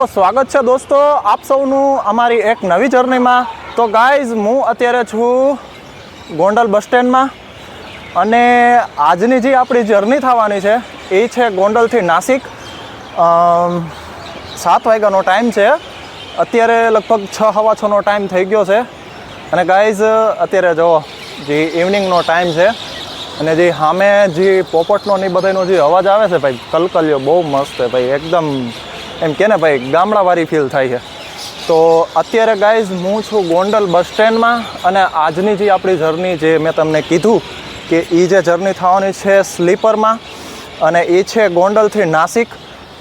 સ્વાગત છે દોસ્તો આપ સૌનું અમારી એક નવી જર્નીમાં। તો ગાઈઝ હું અત્યારે છું ગોંડલ બસ સ્ટેન્ડમાં અને આજની જે આપણી જર્ની થવાની છે એ છે ગોંડલથી નાસિક। 7 વાગ્યાનો ટાઈમ છે, અત્યારે લગભગ 6:15નો ટાઈમ થઈ ગયો છે। અને ગાઈઝ અત્યારે જો જે ઇવનિંગનો ટાઈમ છે અને જે સામે જે પોપટનો ને બધાનો જે અવાજ આવે છે ભાઈ, કલકલિયો બહુ મસ્ત છે ભાઈ, એકદમ એમ કે ને ભાઈ ગામડાવાળી ફીલ થાય છે। તો અત્યારે ગાઈઝ હું છું ગોંડલ બસ સ્ટેન્ડમાં અને આજની જે આપણી જર્ની જે મેં તમને કીધું કે એ જે જર્ની થવાની છે સ્લીપરમાં અને એ છે ગોંડલથી નાસિક।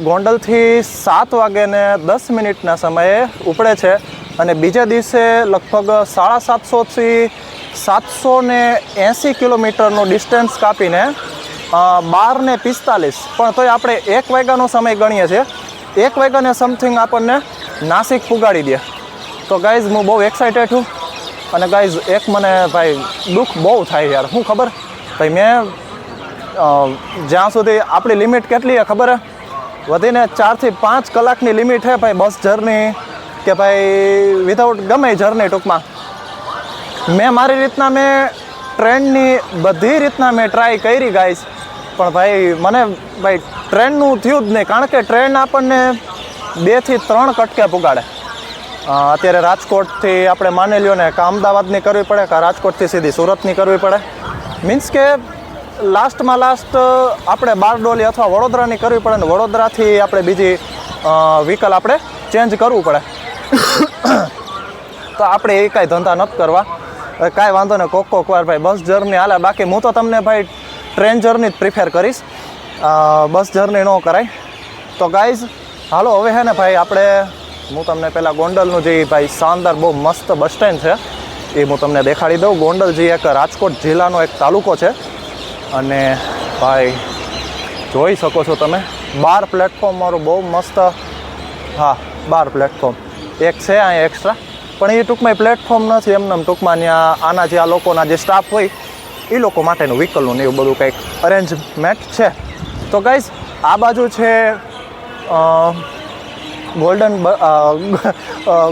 ગોંડલથી 7:10 સમયે ઉપડે છે અને બીજા દિવસે લગભગ 750થી 780 કિલોમીટરનું ડિસ્ટન્સ કાપીને 12:45 પણ તોય આપણે 1 વાગ્યાનો સમય ગણીએ છીએ, 1 વાગ્યાને સમથિંગ આપણને નાસિક પુગાડી દે। તો ગાઈઝ હું બહુ એક્સાઇટેડ છું અને ગાઈઝ એક મને ભાઈ દુઃખ બહુ થાય યાર। શું ખબર ભાઈ, મેં જ્યાં સુધી આપણી લિમિટ કેટલી છે ખબર હે, વધીને 4 થી 5 કલાકની લિમિટ છે ભાઈ બસ જર્ની કે ભાઈ વિધાઉટ ગમે જર્ની। ટૂંકમાં મેં મારી રીતના મેં ટ્રેનની બધી રીતના મેં ટ્રાય કરી ગાઈઝ, પણ ભાઈ મને ભાઈ ટ્રેનનું થયું જ નહીં, કારણ કે ટ્રેન આપણને 2 થી 3 કટકે પુગાડે। અત્યારે રાજકોટથી આપણે માની લ્યો ને કે અમદાવાદની કરવી પડે કે રાજકોટથી સીધી સુરતની કરવી પડે, મીન્સ કે લાસ્ટમાં લાસ્ટ આપણે બારડોલી અથવા વડોદરાની કરવી પડે ને વડોદરાથી આપણે બીજી વ્હીકલ આપણે ચેન્જ કરવું પડે। તો આપણે એ કાંઈ ધંધા નથી કરવા, કાંઈ વાંધો ને કોક વાર ભાઈ બસ જર્ની હાલે, બાકી હું તો તમને ભાઈ ટ્રેન જર્ની જ પ્રિફેર કરીશ, બસ જર્ની ન કરાય। તો ગાઈઝ હાલો હવે છે ને ભાઈ આપણે હું તમને પહેલાં ગોંડલનું જે ભાઈ શાનદાર બહુ મસ્ત બસ સ્ટેન્ડ છે એ હું તમને દેખાડી દઉં। ગોંડલ જે એક રાજકોટ જિલ્લાનો એક તાલુકો છે અને ભાઈ જોઈ શકો છો તમે 12 પ્લેટફોર્મ મારું બહુ મસ્ત, હા 12 પ્લેટફોર્મ એક છે અહીંયા એક્સ્ટ્રા, પણ એ ટૂંકમાં પ્લેટફોર્મ નથી એમને ટૂંકમાં ત્યાં આના જે આ લોકોના જે સ્ટાફ હોય એ લોકો માટેનું વ્હીકલનું ને એવું બધું કંઈક અરેન્જમેન્ટ છે। તો ગાઈઝ આ બાજુ છે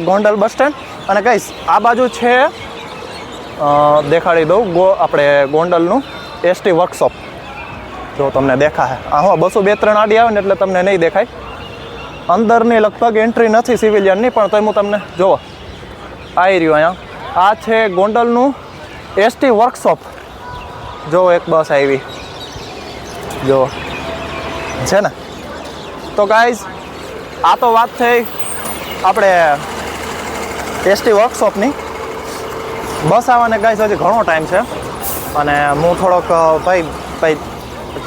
ગોંડલ બસ સ્ટેન્ડ અને ગાઈઝ આ બાજુ છે દેખાડી દઉં આપણે ગોંડલનું એસટી વર્કશોપ। જો તમને દેખાય હા બસો 2-3 આડી આવે ને એટલે તમને નહીં દેખાય, અંદરની લગભગ એન્ટ્રી નથી સિવિલિયનની, પણ તો હું તમને જોવો આવી રહ્યું અહીંયા આ છે ગોંડલનું એસટી વર્કશોપ। જો એક બસ આવી જો છે ને। તો ગાઈઝ આ તો વાત થઈ આપણે એસટી વર્કશોપની, બસ આવવાને ગાઈઝ હજી ઘણો ટાઈમ છે અને હું થોડોક ભાઈ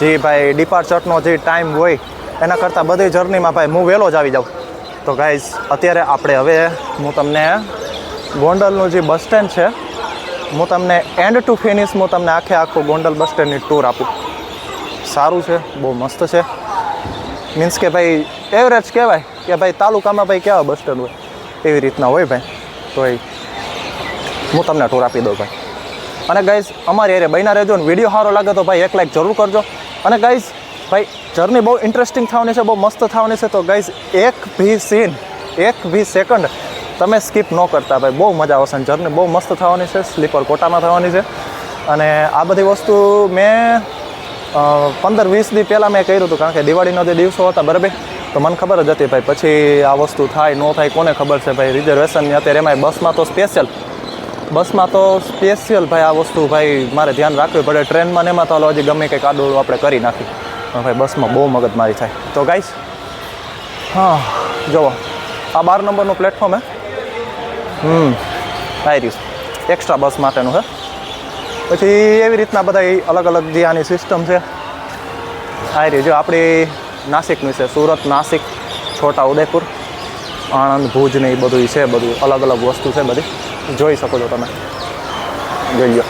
જે ભાઈ ડિપાર્ચરનો જે ટાઈમ હોય એના કરતાં બધી જર્નીમાં ભાઈ હું વહેલો જ આવી જાઉં। તો ગાઈઝ અત્યારે આપણે હવે હું તમને ગોંડલનું જે બસ સ્ટેન્ડ છે હું તમને એન્ડ ટુ ફિનિશ હું તમને આખું ગોંડલ બસ સ્ટેન્ડની ટૂર આપું। સારું છે, બહુ મસ્ત છે, મીન્સ કે ભાઈ એવરેજ કહેવાય કે ભાઈ તાલુકામાં ભાઈ કેવા બસ સ્ટેન્ડ હોય એવી રીતના હોય ભાઈ। તો એ હું તમને ટૂર આપી દઉં ભાઈ। અને ગાઈઝ અમારી એરે બન્યા રહેજો ને વિડીયો સારો લાગે તો ભાઈ 1 લાઈક જરૂર કરજો। અને ગાઈઝ ભાઈ જર્ની બહુ ઇન્ટરેસ્ટિંગ થવાની છે, બહુ મસ્ત થવાની છે। તો ગાઈઝ એક ભી સીન 1 ભી સેકન્ડ તમે સ્કીપ ન કરતા ભાઈ, બહુ મજા આવશે, જર્ની બહુ મસ્ત થવાની છે, સ્લીપર કોટામાં થવાની છે। અને આ બધી વસ્તુ મેં 15-20 દી પહેલાં મેં કર્યું હતું, કારણ કે દિવાળીનો જે દિવસો હતા બરાબર, તો મને ખબર જ હતી ભાઈ પછી આ વસ્તુ થાય ન થાય કોને ખબર છે ભાઈ। રિઝર્વેશનની અત્યારે એમાંય બસમાં તો સ્પેશિયલ ભાઈ આ વસ્તુ ભાઈ મારે ધ્યાન રાખવી પડે। ટ્રેનમાં ને એમાં તો હજી ગમે કંઈક આડોળું આપણે કરી નાખી, ભાઈ બસમાં બહુ મગજમારી થાય। તો ગાઈસ હા જુઓ આ 12 નંબરનું પ્લેટફોર્મ હે, આવી રહ્યું એક્સ્ટ્રા બસ માટેનું છે। પછી એવી રીતના બધા અલગ અલગ જે આની સિસ્ટમ છે આવી રહી, જો આપણી નાસિકની છે, સુરત, નાસિક, છોટા ઉદેપુર, આણંદ, ભુજ ને એ બધું છે, બધું અલગ અલગ વસ્તુ છે બધી જોઈ શકો છો તમે, જોઈ લો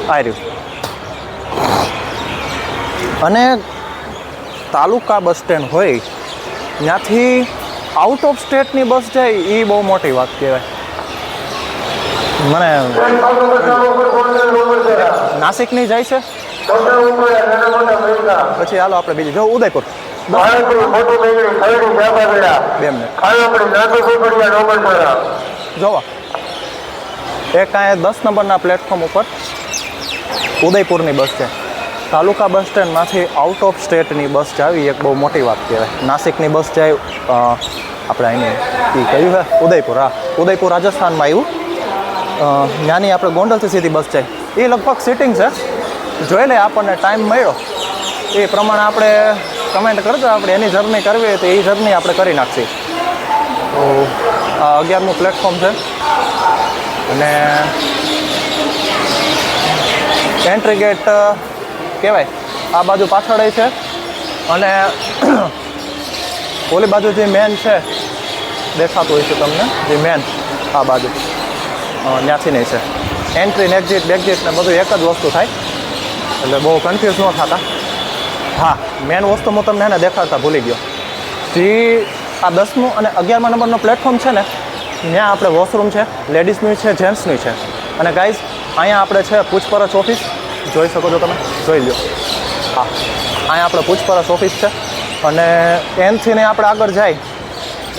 આવી રહ્યું। અને તાલુકા બસ સ્ટેન્ડ હોય ત્યાંથી આઉટ ઓફ સ્ટેટની બસ જાય એ બહુ મોટી વાત કહેવાય। મને નાસિકની જાય છે, પછી હાલો આપણે બીજી જો ઉદયપુર 2 મિનિટ જોવો એક અહીંયા 10 નંબરના પ્લેટફોર્મ ઉપર ઉદયપુરની બસ છે. તાલુકા બસ સ્ટેન્ડમાંથી આઉટ ઓફ સ્ટેટની બસ જાવી એક બહુ મોટી વાત કહેવાય. નાસિકની બસ જાય આપણે અહીંની એ કહ્યું છે ઉદયપુર, હા ઉદયપુર રાજસ્થાનમાં આવ્યું. ત્યાંની આપણે ગોંડલથી સીધી બસ જાય એ લગભગ સિટિંગ છે. જોઈ લે આપણને ટાઈમ મળ્યો એ પ્રમાણે આપણે કમેન્ટ કરજો. આપણે એની જર્ની કરવી હોય તો એ જર્ની આપણે કરી નાખીએ. તો આ 11મું પ્લેટફોર્મ છે અને એન્ટ્રી ગેટ કહેવાય આ બાજુ પાછળ છે અને ઓલી બાજુ જે મેન છે દેખાતું હોય છે તમને, જે મેન આ બાજુ ત્યાંથી નહીં છે. એન્ટ્રી ને એક્ઝિટ બેક્ઝિટ ને બધું એક જ વસ્તુ થાય એટલે બહુ કન્ફ્યુઝ ન થતા. હા મેન વસ્તુ હું તમને એને દેખાડતા ભૂલી ગયો. જે આ 10મું અને 11મા નંબરનો પ્લેટફોર્મ છે ને ત્યાં આપણે વોશરૂમ છે, લેડીઝનું છે, જેન્ટ્સનું છે. અને ગાઈઝ અહીંયા આપણે છે પૂછપરછ ઓફિસ, જોઈ શકો છો તમે, જોઈ લો. હા અહીંયા આપણે પૂછપરછ ઓફિસ છે અને એનથી ને આપણે આગળ જાય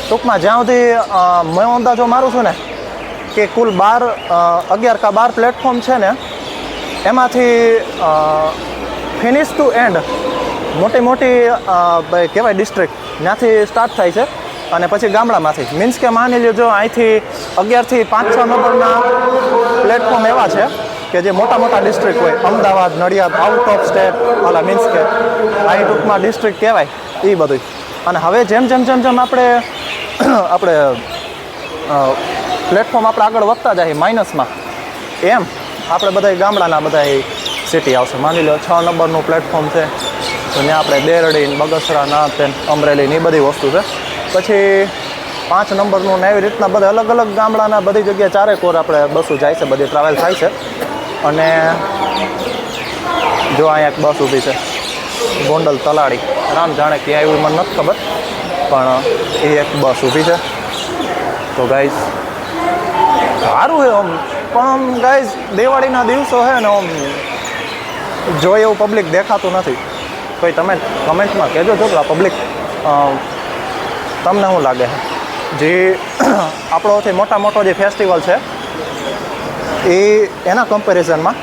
ટૂંકમાં જ્યાં સુધી મેં અંદાજો મારું છું ને કે કુલ 11 કા 12 પ્લેટફોર્મ છે ને એમાંથી ફિનિશ ટુ એન્ડ મોટી મોટી કહેવાય ડિસ્ટ્રિક્ટ ત્યાંથી સ્ટાર્ટ થાય છે અને પછી ગામડામાંથી. મીન્સ કે માની લ્યો અહીંથી 11 થી 5-6 નંબરના પ્લેટફોર્મ એવા છે કે જે મોટા મોટા ડિસ્ટ્રિક્ટ હોય, Ahmedabad, Nadiad, out of state Ola means કે અહીં ટૂંકમાં ડિસ્ટ્રિક્ટ કહેવાય એ બધું. અને હવે જેમ આપણે પ્લેટફોર્મ આપણે આગળ વધતા જાય માઇનસમાં એમ આપણે બધા ગામડાના બધા સિટી આવશે. માની લો 6 નંબરનું પ્લેટફોર્મ છે તો ત્યાં આપણે દેરડી, બગસરા, નાથ, અમરેલી એ બધી વસ્તુ છે. પછી 5 નંબરનું ને એવી રીતના બધા અલગ અલગ ગામડાના બધી જગ્યાએ ચારેકોર આપણે બસો જાય છે, બધી ટ્રાવેલ થાય છે. અને જો અહીંયા એક બસ ઊભી છે ગોંડલ તલાડી, રામ જાણે ક્યાં આવ્યું મને નથી ખબર, પણ એ એક બસ ઊભી છે. તો ગાઈઝ સારું છે આમ, પણ આમ ગાઈઝ દિવાળીના દિવસો છે ને આમ જોઈએ એવું પબ્લિક દેખાતું નથી. કોઈ તમે કમેન્ટમાં કહેજો છો કે આ પબ્લિક તમને શું લાગે છે જે આપણોથી મોટો જે ફેસ્ટિવલ છે એ એના કમ્પેરિઝનમાં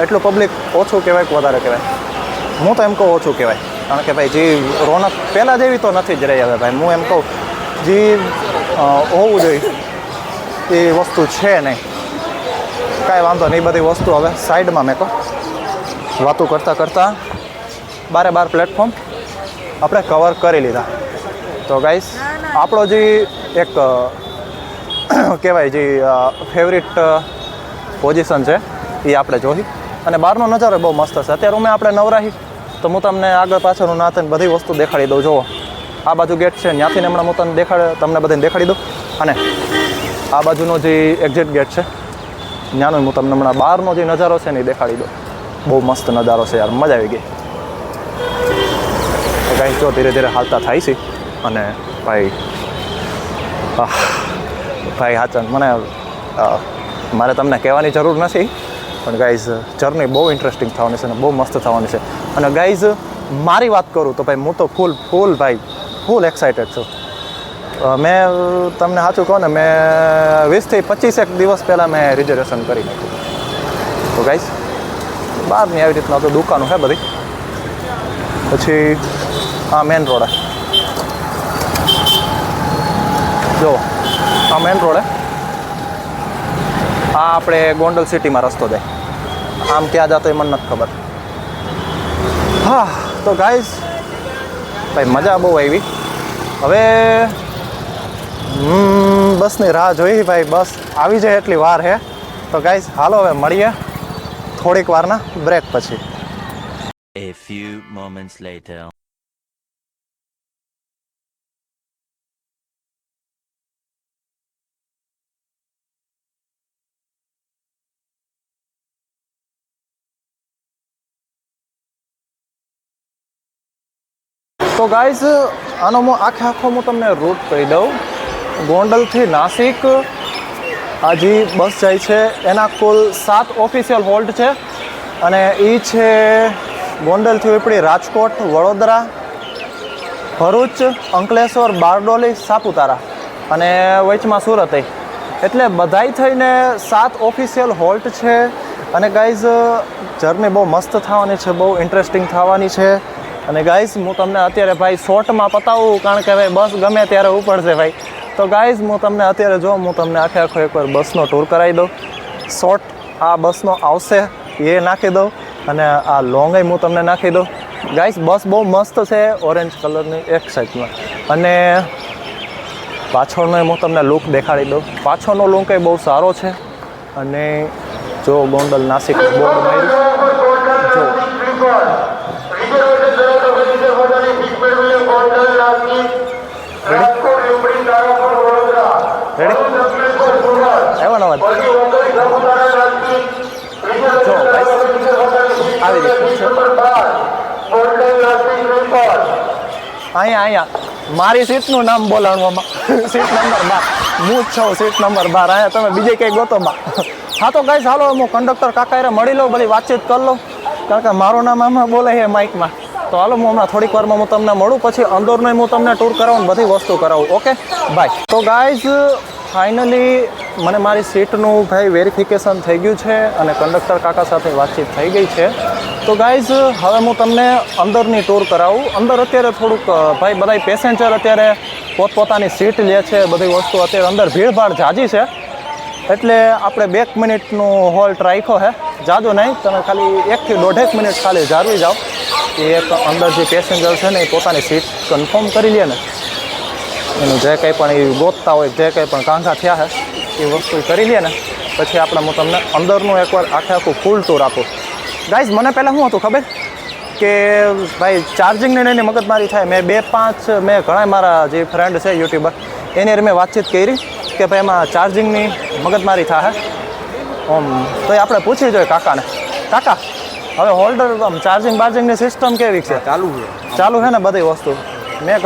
એટલું પબ્લિક ઓછું કહેવાય કે વધારે કહેવાય? હું તો એમ કહું ઓછું કહેવાય, કારણ કે ભાઈ જે રોનક પહેલાં જેવી તો નથી જ રહી હવે ભાઈ. હું એમ કહું જે હોવું જોઈએ એ વસ્તુ છે નહીં. કાંઈ વાંધો નહીં, બધી વસ્તુ હવે સાઈડમાં મેં કહું. વાતો કરતાં 12 પ્લેટફોર્મ આપણે કવર કરી લીધા. તો ગાઈસ આપણો જે એક કહેવાય જે ફેવરિટ પોઝિશન છે એ આપણે જોઈ. અને બહારનો નજારો બહુ મસ્ત છે. અત્યારે અમે આપણે નવરાહી તો હું તમને આગળ પાછળનું નાથ બધી વસ્તુ દેખાડી દઉં. જુઓ આ બાજુ ગેટ છે, ત્યાંથી હમણાં હું તમને બધાને દેખાડી દઉં. અને આ બાજુનો જે એક્ઝિટ ગેટ છે ત્યાંનો હું તમને હમણાં બહારનો જે નજારો છે ને એ દેખાડી દઉં. બહુ મસ્ત નજારો છે યાર, મજા આવી ગઈ. તો કાંઈ જો ધીરે ધીરે હાલતા થાય છે. અને ભાઈ હાચન મને મારે તમને કહેવાની જરૂર નથી, પણ ગાઈઝ જર્ની બહુ ઇન્ટરેસ્ટિંગ થવાની છે અને બહુ મસ્ત થવાની છે. અને ગાઈઝ મારી વાત કરું તો ભાઈ હું તો ફૂલ એક્સાઇટેડ છું. મેં તમને સાચું કહું ને, મેં 20 થી 25 દિવસ પહેલાં મેં રિઝર્વેશન કરી નાખ્યું. તો ગાઈઝ બહારની આવી રીતના તો દુકાનો છે બધી. પછી આ મેન રોડ, જો આ મેન રોડ આ આપણે ગોંડલ સિટીમાં રસ્તો જાય. આમ ક્યાં જતો એ મને નથી ખબર. હા તો ગાઈઝ ભાઈ મજા બહુ આવી. હવે બસની રાહ જોઈ ભાઈ, બસ આવી જાય એટલી વાર છે. તો ગાઈઝ હાલો હવે મળીએ થોડીક વારના બ્રેક પછી. A few moments later. તો ગાઈઝ આનો હું આખો હું તમને રૂટ કહી દઉં. ગોંડલથી નાસિક આ જે બસ જાય છે એના કુલ 7 ઓફિશિયલ હોલ્ટ છે. અને એ છે ગોંડલથી ઉપડી રાજકોટ, વડોદરા, ભરૂચ, અંકલેશ્વર, બારડોલી, સાપુતારા અને વચમાં સુરત. એટલે બધાય થઈને 7 ઓફિશિયલ હોલ્ટ છે. અને ગાઈઝ જર્ની બહુ મસ્ત થવાની છે, બહુ ઇન્ટરેસ્ટિંગ થવાની છે. અને ગાઈઝ હું તમને અત્યારે ભાઈ શોર્ટમાં પતાવું, કારણ કે ભાઈ બસ ગમે ત્યારે ઉપડશે ભાઈ. તો ગાઈઝ હું તમને અત્યારે હું તમને આખો એકવાર બસનો ટૂર કરાવી દઉં. શોર્ટ આ બસનો આવશે એ નાખી દઉં અને આ લોંગય હું તમને નાખી દઉં. ગાઈઝ બસ બહુ મસ્ત છે, ઓરેન્જ કલરની એક સાઈડમાં. અને પાછળનો હું તમને લુક દેખાડી દઉં. પાછળનો લુક એ બહુ સારો છે. અને જો ગોંડલ નાસિક બોર્ડ માર્યું જો. આવ્યો ને અવાજ? જો આવી રીતે અહીંયા મારી સીટનું નામ બોલાવવામાં સીટ નંબર 12. હું જ છું સીટ નંબર 12. અહીંયા તમે બીજે કંઈ ગોતો બા. હા તો ગાઈસ હાલો હું કંડક્ટર કાકાએ મળી લઉં, બધી વાતચીત કરી લઉં, કારણ કે મારું નામ આમાં બોલે છે માઇકમાં. તો હાલો હું હમણાં થોડીક વારમાં હું તમને મળું, પછી અંદરનો હું તમને ટૂર કરાવું, બધી વસ્તુ કરાવું. Okay bye. તો ગાઈઝ ફાઇનલી મને મારી સીટનું ભાઈ વેરિફિકેશન થઈ ગયું છે અને કંડક્ટર કાકા સાથે વાતચીત થઈ ગઈ છે. તો ગાઈઝ હવે હું તમને અંદરની ટૂર કરાવું. અંદર અત્યારે થોડુંક ભાઈ બધા પેસેન્જર અત્યારે પોતપોતાની સીટ લે છે, બધી વસ્તુ અત્યારે અંદર ભીડભાડ જાજી છે. એટલે આપણે 2 મિનિટનું હોલ્ટ રાખ્યો છે, જાજો નહીં. તમે ખાલી 1 થી 1.5 મિનિટ ખાલી જાળવી જાઓ. એ એક અંદર જે પેસેન્જર છે ને એ પોતાની સીટ કન્ફર્મ કરી લે ને, એનું જે કંઈ પણ એ ગોતતા હોય, જે કંઈ પણ કાંધા થયા છે એ વસ્તુ કરી લે ને, પછી આપણે હું તમને અંદરનું એકવાર આખું ફૂલ ટૂર આપું. ગાઈઝ મને પહેલાં શું હતું ખબર કે ભાઈ ચાર્જિંગને એની મગજમારી થાય. મેં 2-5 મેં ઘણા મારા જે ફ્રેન્ડ છે યુટ્યુબર એની મેં વાતચીત કરી કે ભાઈ એમાં ચાર્જિંગની મગજમારી થાય. તો એ આપણે પૂછી જોઈએ કાકાને. કાકા હવે હોલ્ડર ચાર્જિંગની સિસ્ટમ કેવી છે? ચાલુ છે ને બધી વસ્તુ? મેં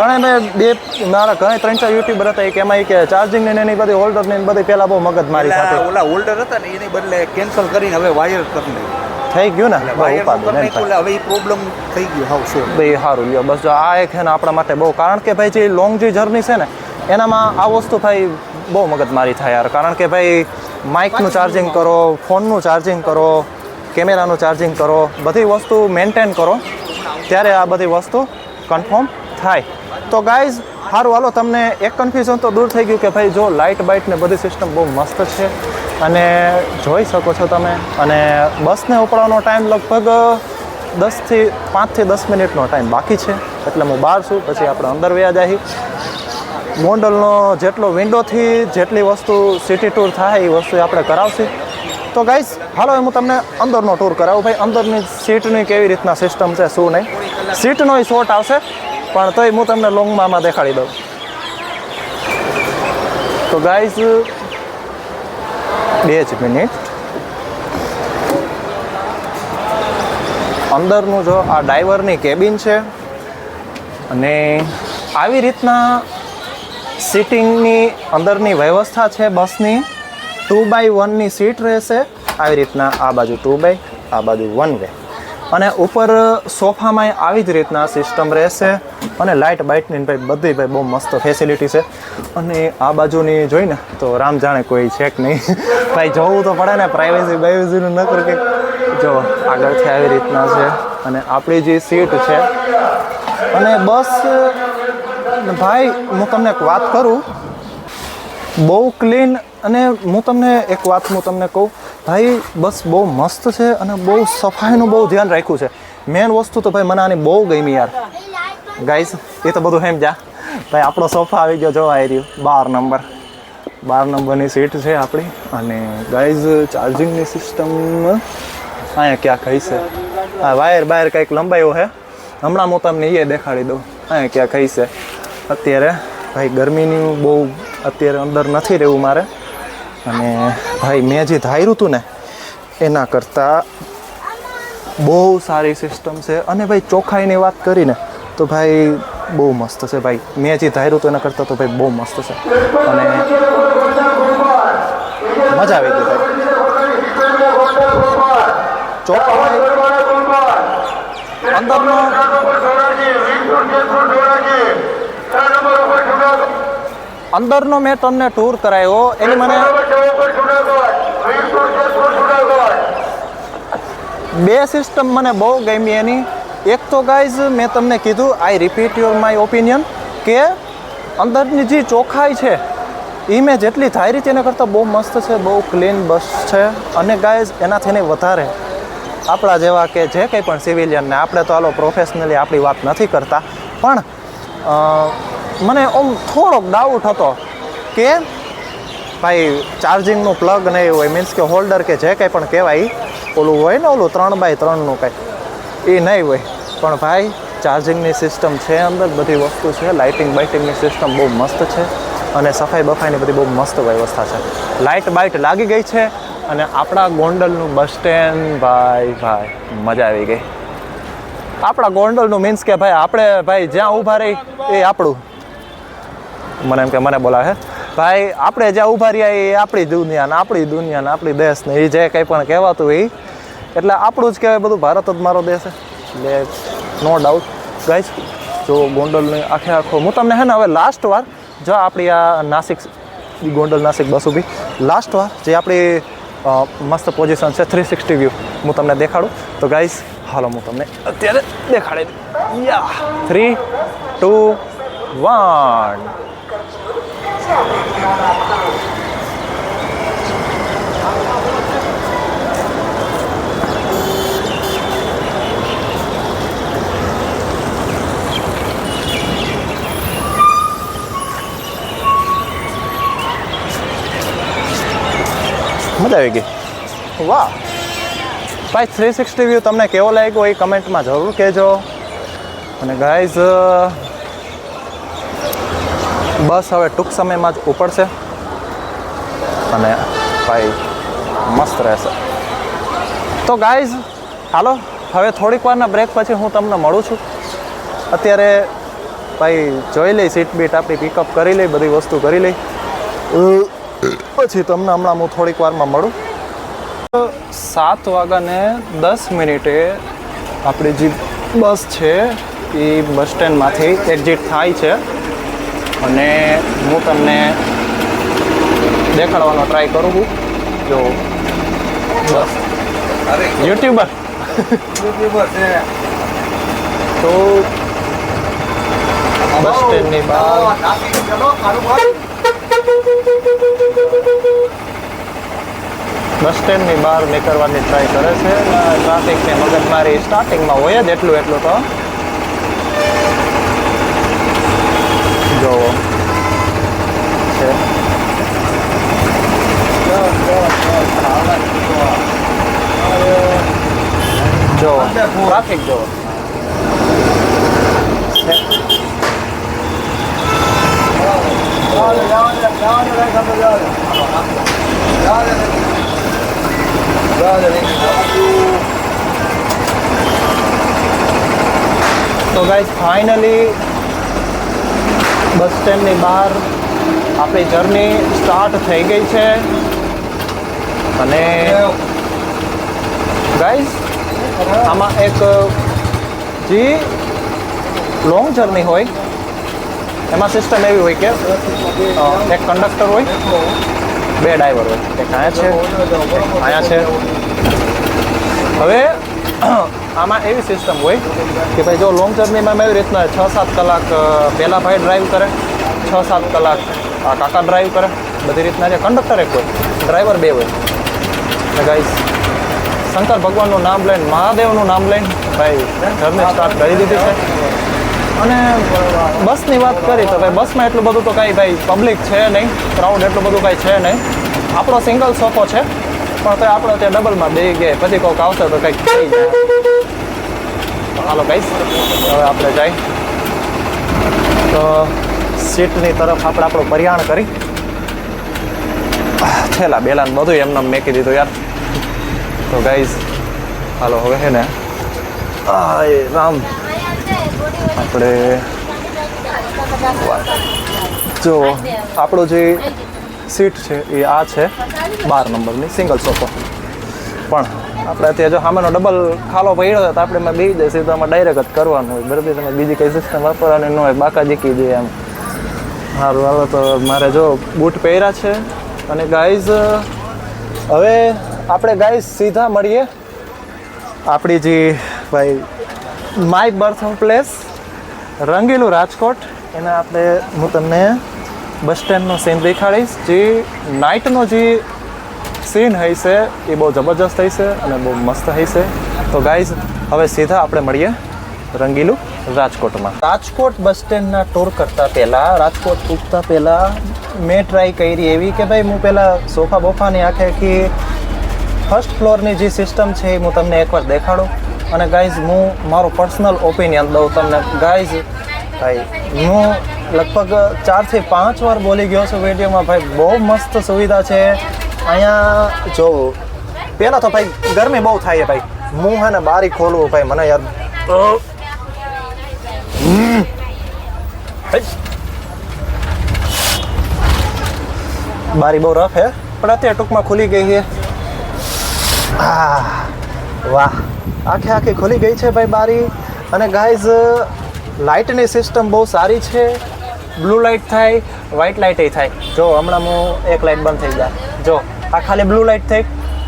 મારા ઘણા 3-4 યુટ્યુબર હતા કે એમાં કે ચાર્જિંગની એની બધી હોલ્ડરની બધી પહેલાં બહુ મગજમારી થતી. ઓલા હોલ્ડર હતા ને એને બદલે કેન્સલ કરીને હવે વાયર કરી થઈ ગયું ને, હવે એ પ્રોબ્લેમ થઈ ગયો. હાવ શું ભાઈ સારું લ્યો. બસ જો આ એક છે ને આપણા માટે બહુ, કારણ કે ભાઈ જે લોંગ જે જર્ની છે ને એનામાં આ વસ્તુ ભાઈ બહુ મગજમારી થાય યાર. કારણ કે ભાઈ માઇકનું ચાર્જિંગ કરો, ફોનનું ચાર્જિંગ કરો, કેમેરાનું ચાર્જિંગ કરો, બધી વસ્તુ મેન્ટેન કરો, ત્યારે આ બધી વસ્તુ કન્ફર્મ થાય. તો ગાઈઝ સારું હાલો, તમને એક કન્ફ્યુઝન તો દૂર થઈ ગયું કે ભાઈ જો લાઇટ બાઇટ ને બધી સિસ્ટમ બહુ મસ્ત છે અને જોઈ શકો છો તમે. અને બસને ઉપડવાનો ટાઈમ લગભગ 5 થી 10 મિનિટનો ટાઈમ બાકી છે. એટલે હું બહાર છું, પછી આપણે અંદર વયા જઈએ. ગોંડલનો જેટલો વિન્ડોથી જેટલી વસ્તુ સિટી ટૂર થાય એ વસ્તુ આપણે કરાવશે. તો ગાઈઝ હાલો હું તમને અંદરનો ટૂર કરાવું. ભાઈ અંદરની સીટની કેવી રીતના સિસ્ટમ છે શું નહીં. સીટનો શોર્ટ આવશે પણ તોય હું તમને લોંગમાં દેખાડી દઉં. તો ગાઈઝ 2 જ મિનિટ. અંદરનું જો આ ડ્રાઈવરની કેબિન છે અને આવી રીતના સીટિંગની અંદરની વ્યવસ્થા છે બસની. 2x1ની સીટ રહેશે આવી રીતના, આ બાજુ 2x, આ બાજુ 1 વે. અને ઉપર સોફામાં આવી જ રીતના સિસ્ટમ રહેશે. અને લાઇટ બાઇટની ભાઈ બધી ભાઈ બહુ મસ્ત ફેસિલિટી છે. અને આ બાજુની જોઈને તો રામ જાણે કોઈ છે કે નહીં ભાઈ, જોવું તો પડે ને, પ્રાઇવેસીનું ન કરું કે. જો આગળથી આવી રીતના છે અને આપણી જે સીટ છે. અને બસ ભાઈ હું તમને એક વાત કરું, બહુ ક્લીન. અને હું તમને એક વાત કહું ભાઈ, બસ બહુ મસ્ત છે અને બહુ સફાઈનું બહુ ધ્યાન રાખ્યું છે. મેન વસ્તુ તો ભાઈ મને આની બહુ ગમી યાર. ગાઈસ એ તો બધું સમજા ભાઈ. આપણો સોફા આવી ગયો, જોવા આવી રહ્યું 12 નંબરની સીટ છે આપણી. અને ગાઈઝ ચાર્જિંગની સિસ્ટમ અહીંયા ક્યાંક કઈ છે. આ વાયર કંઈક લંબાયો છે, હમણાં હું તમને એ દેખાડી દઉં. અહીંયા ક્યાંક કઈ છે. અત્યારે ભાઈ ગરમીની બહુ અત્યારે અંદર નથી રહેવું મારે. અને ભાઈ મેં જે ધાર્યું હતું ને એના કરતાં બહુ સારી સિસ્ટમ છે. અને ભાઈ ચોખ્ખાઈની વાત કરીને તો ભાઈ બહુ મસ્ત છે ભાઈ. મેં જે ધાર્યું હતું એના કરતાં તો ભાઈ બહુ મસ્ત છે. અને મજા આવી ગઈ ભાઈ. ચોખ્ખાઈ અંદરનો અંદરનો મેં તમને ટૂર કરાયો એની મને બે સિસ્ટમ મને બહુ ગમી એની. એક તો ગાઈઝ મેં તમને કીધું આઈ રિપીટ યોર માય ઓપિનિયન કે અંદરની જે ચોખ્ખાઈ છે એ મેં જેટલી ધારી હતી એના કરતાં બહુ મસ્ત છે, બહુ ક્લીન બસ છે. અને ગાઈઝ એનાથી નહીં વધારે આપણા જેવા કે જે કંઈ પણ સિવિલિયનને, આપણે તો હાલો પ્રોફેશનલી આપણી વાત નથી કરતા, પણ મને આમ થોડોક ડાઉટ હતો કે ભાઈ ચાર્જિંગનું પ્લગ નહીં હોય, મીન્સ કે હોલ્ડર કે જે કંઈ પણ કહેવાય ઓલું હોય ને, ઓલું 3x3નું કંઈ એ નહીં હોય. પણ ભાઈ ચાર્જિંગની સિસ્ટમ છે, અંદર બધી વસ્તુ છે, લાઇટિંગ બાઇટિંગની સિસ્ટમ બહુ મસ્ત છે અને સફાઈ બફાઈની બધી બહુ મસ્ત વ્યવસ્થા છે. લાઇટ બાઇટ લાગી ગઈ છે અને આપણા ગોંડલનું બસ સ્ટેન્ડ ભાઈ મજા આવી ગઈ. આપણા ગોંડલનું મીન્સ કે ભાઈ આપણે ભાઈ જ્યાં ઊભા રહી એ આપણું, મને એમ કે મને બોલાવે ભાઈ, આપણે જ્યાં ઊભા રહ્યા એ આપણી દુનિયા ને આપણી દેશ ને એ જે કંઈ પણ કહેવાતું એ એટલે આપણું જ કહેવાય બધું. ભારત જ મારો દેશ છે એટલે નો ડાઉટ ગાઈઝ. જો ગોંડલની આખો હું તમને હે ને હવે લાસ્ટ વાર જો આપણી આ નાસિક ગોંડલ નાસિક બસ ઊભી લાસ્ટ વાર જે આપણી મસ્ત પોઝિશન છે 360 વ્યૂ હું તમને દેખાડું. તો ગાઈઝ હાલો હું તમને અત્યારે દેખાડી દઉં. યા 3, 2, 1. મજા આવી ગઈ. વાહ ભાઈ 360 વ્યૂ તમને કેવો લાગ્યો એ કમેન્ટમાં જરૂર કહેજો. અને ગાઈઝ બસ હવે ટૂંક સમયમાં જ ઉપડશે અને ભાઈ મસ્ત રહેશે. તો ગાઈઝ હાલો હવે થોડીક વારના બ્રેક પછી હું તમને મળું છું. અત્યારે ભાઈ જોઈ લઈ સીટ બીટ આપણી પિકઅપ કરી લઈ, બધી વસ્તુ કરી લઈ, પછી તમને હમણાં હું થોડીક વારમાં મળું. 7:10 આપણી જે બસ છે એ બસ સ્ટેન્ડમાંથી એક્ઝિટ થાય છે અને હું તમને દેખાડવાનો ટ્રાય કરું છું. જો બસ યુટ્યુબર છે. તો બસ સ્ટેન્ડની બહાર બસ સ્ટેન્ડની બહાર નીકળવાની ટ્રાય કરે છે. ટ્રાફિકની મગજમારી સ્ટાર્ટિંગમાં હોય જ એટલું તો જોવો છે. જો ટ્રાફિક જોવો તો ગાઈઝ ફાઇનલી બસ સ્ટેન્ડની બહાર આપણી જર્ની સ્ટાર્ટ થઈ ગઈ છે. અને ગાઈઝ આમાં એક જે લોંગ જર્ની હોય એમાં સિસ્ટમ એવી હોય કે એક કંડક્ટર હોય, 2 ડ્રાઈવર હોય, એક અહીંયા છે. હવે આમાં એવી સિસ્ટમ હોય કે ભાઈ જો લોંગ જર્નીમાં એવી રીતના 6-7 કલાક પહેલાં ભાઈ ડ્રાઈવ કરે, 6-7 કલાક આ કાકા ડ્રાઈવ કરે, બધી રીતના છે. કંડક્ટર એક હોય, ડ્રાઈવર 2 હોય. અને ગાઈઝ શંકર ભગવાનનું નામ લઈને, મહાદેવનું નામ લઈને ભાઈ જર્ની સ્ટાર્ટ કરી દીધી છે. અને બસની વાત કરી તો ભાઈ બસમાં એટલું બધું તો કાંઈ ભાઈ પબ્લિક છે નહીં, ક્રાઉડ એટલું બધું કાંઈ છે નહીં. આપણો સિંગલ સોફો છે પણ તો આપણે ત્યાં ડબલમાં બે ગયા, પછી કોઈક આવશે તો કંઈક થઈ જાય. હાલો ગાઈસ હવે આપણે જાય તો સીટની તરફ આપણે આપણું પરિયાણ કરી છેલ્લા બેલાન બધું એમને મેકી દીધું યાર. તો ગાઈસ હાલો હવે છે ને રામ આપણે જો આપણું જે સીટ છે એ આ છે 12 નંબરની સિંગલ સોફો. પણ આપણે અત્યારે જો સામેનો ડબલ ખાલો પડ્યો હોય તો આપણે એમાં બેસી જઈએ તો આમાં ડાયરેક્ટ જ કરવાનું હોય બરાબર. તમે બીજી કઈ સિસ્ટમ વાપરવાની ન હોય, બાકા જીકી દઈએ એમ. સારું હાલો તો મારે જો બૂટ પહેર્યા છે. અને ગાઈઝ હવે આપણે ગાઈઝ સીધા મળીએ આપણી જે ભાઈ માય બર્થ પ્લેસ રંગીલું રાજકોટ. એને આપણે હું તમને બસ સ્ટેન્ડનો સીન દેખાડીશ. જે નાઇટનો જે સીન હશે એ બહુ જબરજસ્ત હશે અને બહુ મસ્ત હશે. તો ગાઈઝ હવે સીધા આપણે મળીએ રંગીલું રાજકોટમાં. રાજકોટ બસ સ્ટેન્ડના ટૂર કરતાં પહેલાં, રાજકોટ પૂગતા પહેલાં મેં ટ્રાય કરી એવી કે ભાઈ હું પહેલાં સોફા બોફાની આખી ફર્સ્ટ ફ્લોરની જે સિસ્ટમ છે એ હું તમને એકવાર દેખાડું. અને ગાઈઝ હું મારો પર્સનલ ઓપિનિયન દઉં તમને. ગાઈઝ ભાઈ હું લગભગ 4 થી 5 વાર બોલી ગયો છું વિડીયોમાં. ભાઈ બહુ મસ્ત સુવિધા છે અહીંયા. જો પહેલાં તો ભાઈ ગરમી બહુ થાય ભાઈ. હું હે ને બારી ખોલવું ભાઈ મને યાર બારી બહુ રફ હે પણ અત્યારે ટૂંકમાં ખુલી ગઈ છે. વાહ, આખી ખુલી ગઈ છે ભાઈ બારી. અને ગાઈઝ લાઇટની સિસ્ટમ બહુ સારી છે. બ્લુ લાઇટ થાય, વ્હાઇટ લાઇટ થાય. જો હમણાં હું એક લાઇટ બંધ થઈ જાય. જો આ ખાલી બ્લુ લાઇટ થઈ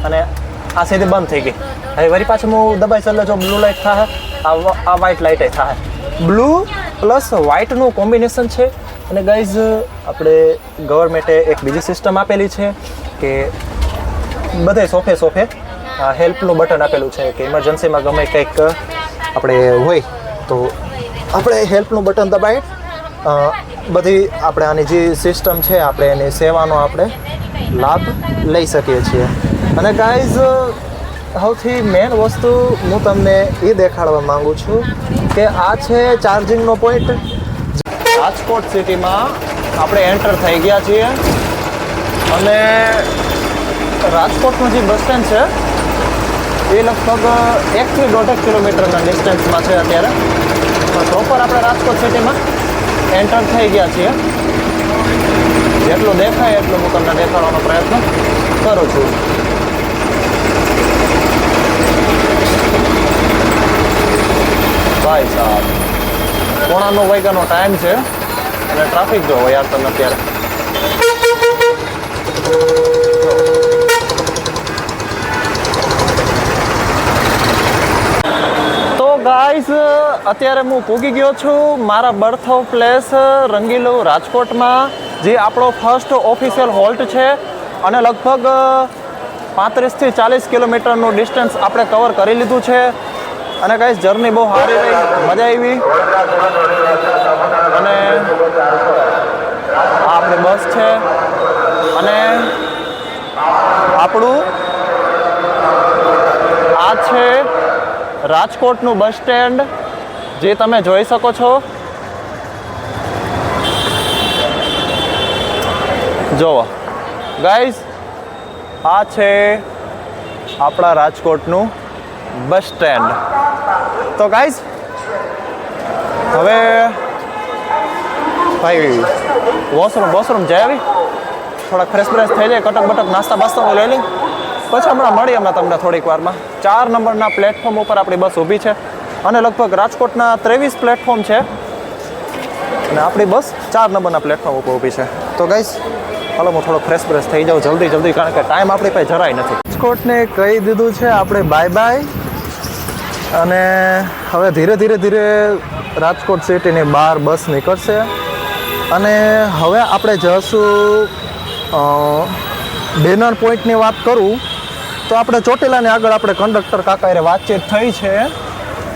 અને આ સીધી બંધ થઈ ગઈ. હવે વળી પાછું હું દબાઈ ચાલે જો બ્લુ લાઇટ થાય, આ વ્હાઇટ લાઇટ થાય. બ્લુ પ્લસ વ્હાઇટનું કોમ્બિનેશન છે. અને ગાઈઝ આપણે ગવર્મેન્ટે એક બીજી સિસ્ટમ આપેલી છે કે બધે સોફે હેલ્પનું બટન આપેલું છે કે ઇમરજન્સીમાં ગમે કંઈક આપણે હોય તો આપણે હેલ્પનું બટન દબાવી બધી આપણે આની જે સિસ્ટમ છે આપણે એની સેવાનો આપણે લાભ લઈ શકીએ છીએ. અને ગાઈઝ સૌથી મેઇન વસ્તુ હું તમને એ દેખાડવા માગું છું કે આ છે ચાર્જિંગનો પોઈન્ટ. રાજકોટ સિટીમાં આપણે એન્ટર થઈ ગયા છીએ અને રાજકોટનું જે બસ સ્ટેન્ડ છે એ લગભગ 1 થી 1.5 કિલોમીટરના ડિસ્ટન્સમાં છે અત્યારે. પણ પ્રોપર આપણે રાજકોટ સિટીમાં એન્ટર થઈ ગયા છીએ. જેટલું દેખાય એટલું હું તમને દેખાડવાનો પ્રયત્ન કરું છું. ભાઈ સાહેબ 9:45 વાગ્યાનો ટાઈમ છે અને ટ્રાફિક જોવો યાર તમે અત્યારે. તો ગાઈઝ અત્યારે હું પૂગી ગયો છું મારા બર્થ ઓફ પ્લેસ રંગીલું રાજકોટમાં. જે આપણો ફર્સ્ટ ઓફિશિયલ હોલ્ટ છે અને લગભગ 35 થી 40 કિલોમીટરનું ડિસ્ટન્સ આપણે કવર કરી લીધું છે. અને ગાઈઝ જર્ની બહુ સારી રહી, મજા આવી. અને આ આપણી બસ છે અને આપણું આ છે રાજકોટનું બસ સ્ટેન્ડ જે તમે જોઈ શકો છો. જુઓ ગાઈઝ આ છે આપણા રાજકોટનું બસ સ્ટેન્ડ. તો ગાઈઝ હવે ભાઈ વોશરૂમ જઈ આવી, થોડાક ફ્રેશ થઈ જાય, કટક બટક નાસ્તા બાસ્તા લઈ લઈ પછી હમણાં મળીએ અમે તમને થોડીક વારમાં. 4 નંબરના પ્લેટફોર્મ ઉપર આપણી બસ ઊભી છે અને લગભગ રાજકોટના 23 પ્લેટફોર્મ છે અને આપણી બસ 4 નંબરના પ્લેટફોર્મ ઉપર ઊભી છે. તો ગાઈઝ હાલો હું થોડો ફ્રેશ થઈ જાઉં જલ્દી કારણ કે ટાઈમ આપણી પાસે જરાય નથી. રાજકોટને કહી દીધું છે આપણે બાય અને હવે ધીરે રાજકોટ સિટીની બહાર બસ નીકળશે અને હવે આપણે જઈશું ડિનર પોઈન્ટની વાત કરું તો આપણે ચોટીલાની આગળ આપણે કંડક્ટર કાકા એ વાતચીત થઈ છે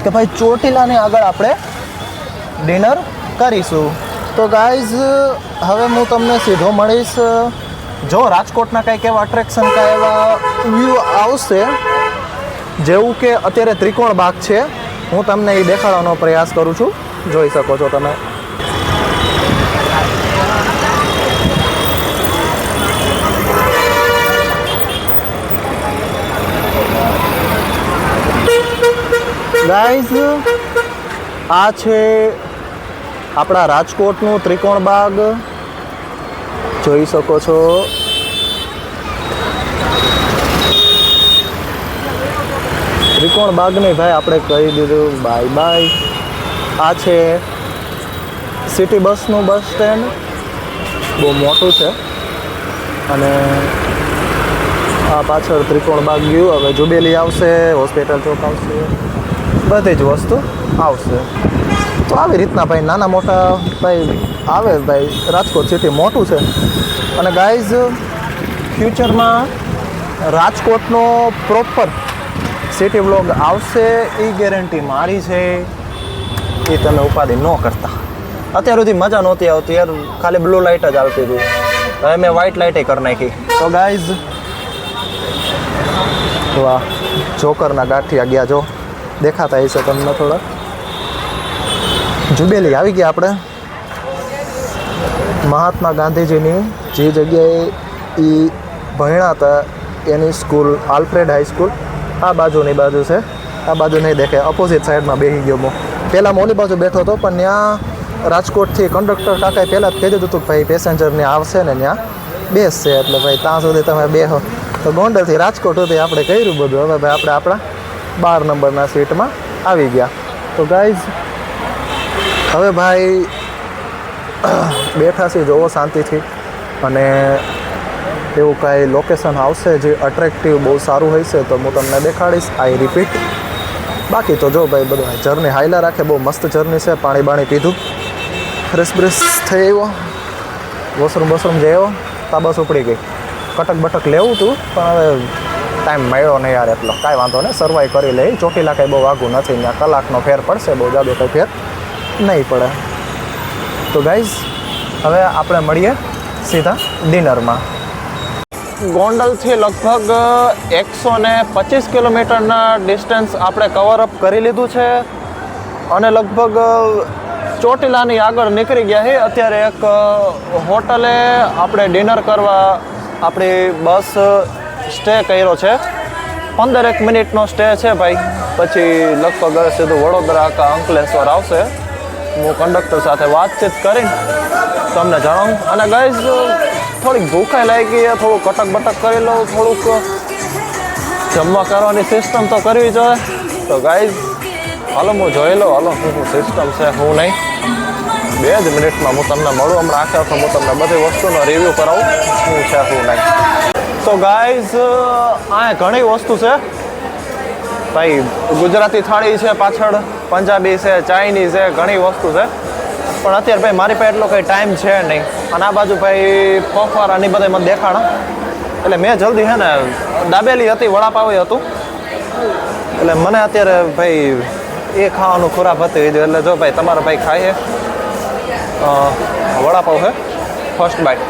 કે ભાઈ ચોટીલાની આગળ આપણે ડિનર કરીશું. તો ગાઈઝ હવે હું તમને સીધો મળીશ જો રાજકોટના કંઈક એવા અટ્રેક્શન કાંઈ એવા વ્યૂ આવશે જેવું કે અત્યારે ત્રિકોણ બાગ છે, હું તમને એ દેખાડવાનો પ્રયાસ કરું છું. જોઈ શકો છો તમે. ગાઈઝ આ છે આપણા રાજકોટનું ત્રિકોણ બાગ, જોઈ શકો છો. ત્રિકોણ બાગની ભાઈ આપણે કહી દીધું બાય બાય. આ છે સિટી બસનું બસ સ્ટેન્ડ, બહુ મોટું છે. અને આ પાછળ ત્રિકોણ બાગ ગયું. હવે જુબેલી આવશે, હોસ્પિટલ ચોક આવશે, બધી જ વસ્તુ આવશે. તો આવી રીતના ભાઈ નાના મોટા ભાઈ આવે ભાઈ. રાજકોટ સિટી મોટું છે. અને ગાઈઝ ફ્યુચરમાં રાજકોટનો પ્રોપર સિટી વ્લોગ આવશે એ ગેરંટી મારી છે. એ તમે ઉપાધિ ન કરતા. અત્યાર સુધી મજા નહોતી આવતી યાર, ખાલી બ્લુ લાઇટ જ આવતી હતી. હવે મેં વ્હાઇટ લાઇટે કરી નાખી. તો ગાઈઝ વાહ, જોકરના ગાંઠિયા ગયા જો, દેખાતા હશે તમને થોડા. જુબેલી આવી ગયા આપણે. મહાત્મા ગાંધીજીની જે જગ્યાએ એ ભણ્યા હતા એની સ્કૂલ આલ્ફ્રેડ હાઈસ્કૂલ આ બાજુની બાજુ છે. આ બાજુ નહીં દેખાય, અપોઝિટ સાઈડમાં બેસી ગયો હું. પહેલાં ઓલી બાજુ બેઠો હતો, પણ ત્યાં રાજકોટથી કંડક્ટર કાકાએ પહેલાં જ કહી દીધું હતું કે ભાઈ પેસેન્જરને આવશે ને ત્યાં બેસશે, એટલે ભાઈ ત્યાં સુધી તમે બેહો. તો ગોંડલથી રાજકોટ સુધી આપણે કર્યું બધું. હવે ભાઈ આપણે આપણા 12 નંબરના સીટમાં આવી ગયા. તો ગાઈઝ હવે ભાઈ બેઠા છીએ જોવો શાંતિથી. અને એવું કાંઈ લોકેશન આવશે જે અટ્રેક્ટિવ બહુ સારું હોય છે તો હું તમને દેખાડીશ. આઈ રિપીટ. બાકી તો જો ભાઈ બધું જર્ની હાઈલા રાખે, બહુ મસ્ત જર્ની છે. પાણી બાણી પીધું, ફ્રેશ બ્રેશ થઈ આવ્યો, વોશરૂમ જઈ આવ્યો, તાબસ ઉપડી ગઈ. કટક બટક લેવું હતું પણ હવે ટાઈમ મળ્યો નહીં યાર એટલો. કાંઈ વાંધો નહીં, સર્વાઈવ કરી લઈ. ચોટીલા કાંઈ બહુ વાગું નથી, ત્યાં કલાકનો ફેર પડશે, બહુ જાદુ કંઈ ફેર નહીં પડે. તો ગાઈઝ હવે આપણે મળીએ સીધા ડિનરમાં. ગોંડલથી લગભગ 125 કિલોમીટરના ડિસ્ટન્સ આપણે કવર અપ કરી લીધું છે. અને લગભગ ચોટીલાની આગળ નીકળી ગયા છે. અત્યારે એક હોટલે આપણે ડિનર કરવા આપણી બસ સ્ટે કર્યો છે. 15 મિનિટનો સ્ટે છે ભાઈ. પછી લગભગ સીધું વડોદરા કે અંકલેશ્વર આવશે. હું કંડક્ટર સાથે વાતચીત કરીને તમને જણાવું. અને ગાઈઝ થોડીક ભૂખાઈ લાગી, થોડું કટક બટક કરી લઉં, થોડુંક જમવા કરવાની સિસ્ટમ તો કરવી જોઈએ. તો ગાઈઝ હાલો હું જોઈ લઉં, હાલો શું સિસ્ટમ છે શું નહીં. 2 જ મિનિટમાં હું તમને મળું. હમણાં આખા તો હું તમને બધી વસ્તુનો રિવ્યૂ કરાવું શું છે શું નહીં. તો ગાઈઝ આ ઘણી વસ્તુ છે ભાઈ. ગુજરાતી થાળી છે પાછળ, પંજાબી છે, ચાઇનીઝ છે, ઘણી વસ્તુ છે. પણ અત્યારે ભાઈ મારી પાસે એટલો કંઈ ટાઈમ છે નહીં. અને આ બાજુ ભાઈ પફવાળાની બધા મને દેખાણા, એટલે મેં જલ્દી છે ને દાબેલી હતી, વડાપાવ હતું, એટલે મને અત્યારે ભાઈ એ ખાવાનું ખોરાક હતી. એટલે જો ભાઈ તમારા ભાઈ ખાય છે વડાપાવ છે ફર્સ્ટ બાઈટ.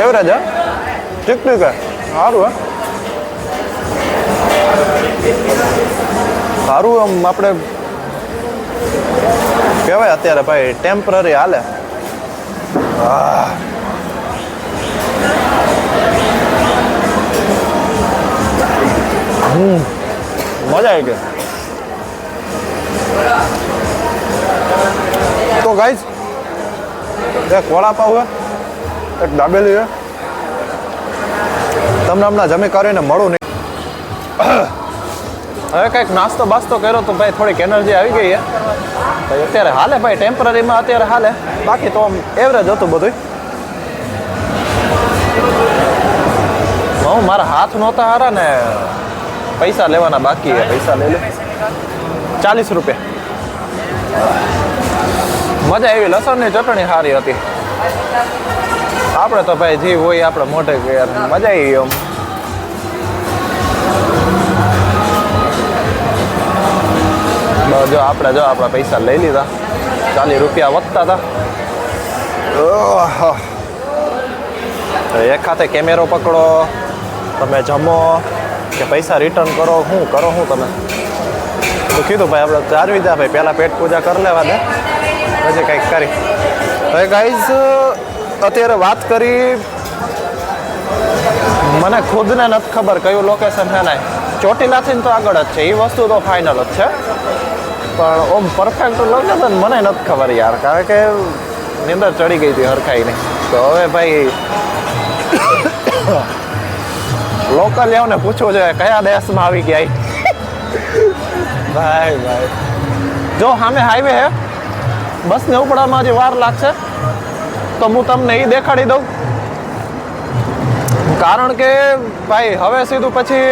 એવરેજ હા, ઠીક ઠીક હે, સારું હે, સારું. આમ આપણે કહેવાય અત્યારે ભાઈ ટેમ્પરરી હાલે. મજા આવી ગઈ. તો ગાઈઝ એક વડાપાવ હે, એક દાબેલી હે. તમને હમણાં જમી કરીને મળું નહીં. હવે કંઈક નાસ્તો બાસ્તો કર્યો તો ભાઈ થોડીક એનર્જી આવી ગઈ છે ભાઈ. અત્યારે હાલે ભાઈ, ટેમ્પરરીમાં અત્યારે હાલે. બાકી તો આમ એવરેજ હતું બધું. હું મારા હાથ નહોતા હારા ને પૈસા લેવાના બાકી છે. પૈસા લઈ લે. 40 રૂપિયા. મજા આવી. લસણની ચટણી સારી હતી. આપણે તો ભાઈ જીવ હોય આપણે મોઢે યાર, મજા આવી એમ. જો આપણા પૈસા લઈ લીધા. 40 રૂપિયા વધતા હતા. એક હાથે કેમેરો પકડો, તમે જમો કે પૈસા રિટર્ન કરો, શું તમે? તો કીધું ભાઈ આપણે ચારવી જા ભાઈ, પહેલાં પેટ પૂજા કરી લેવા દે, પછી કંઈક કરી. હવે ગાઈઝ અત્યારે વાત કરી, મને ખુદને નથી ખબર કયું લોકેશન છે ને. ચોટીલાથી તો આગળ જ છે એ વસ્તુ, તો ફાઇનલ જ છે. પણ ઓમ પરફેક્ટ લોકેશન મને નથી ખબર યાર, કારણ કે નીંદર ચડી ગઈ હતી હરખાઈને. તો હવે ભાઈ લોકલિયાઓને પૂછવું જોઈએ કયા દેશમાં આવી ગયા. ભાઈ ભાઈ જો સામે હાઈવે હે, બસને ઉપડવામાં હજી વાર લાગશે તો હું તમને એ દેખાડી દઉં. કારણ કે ભાઈ હવે સીધું પછી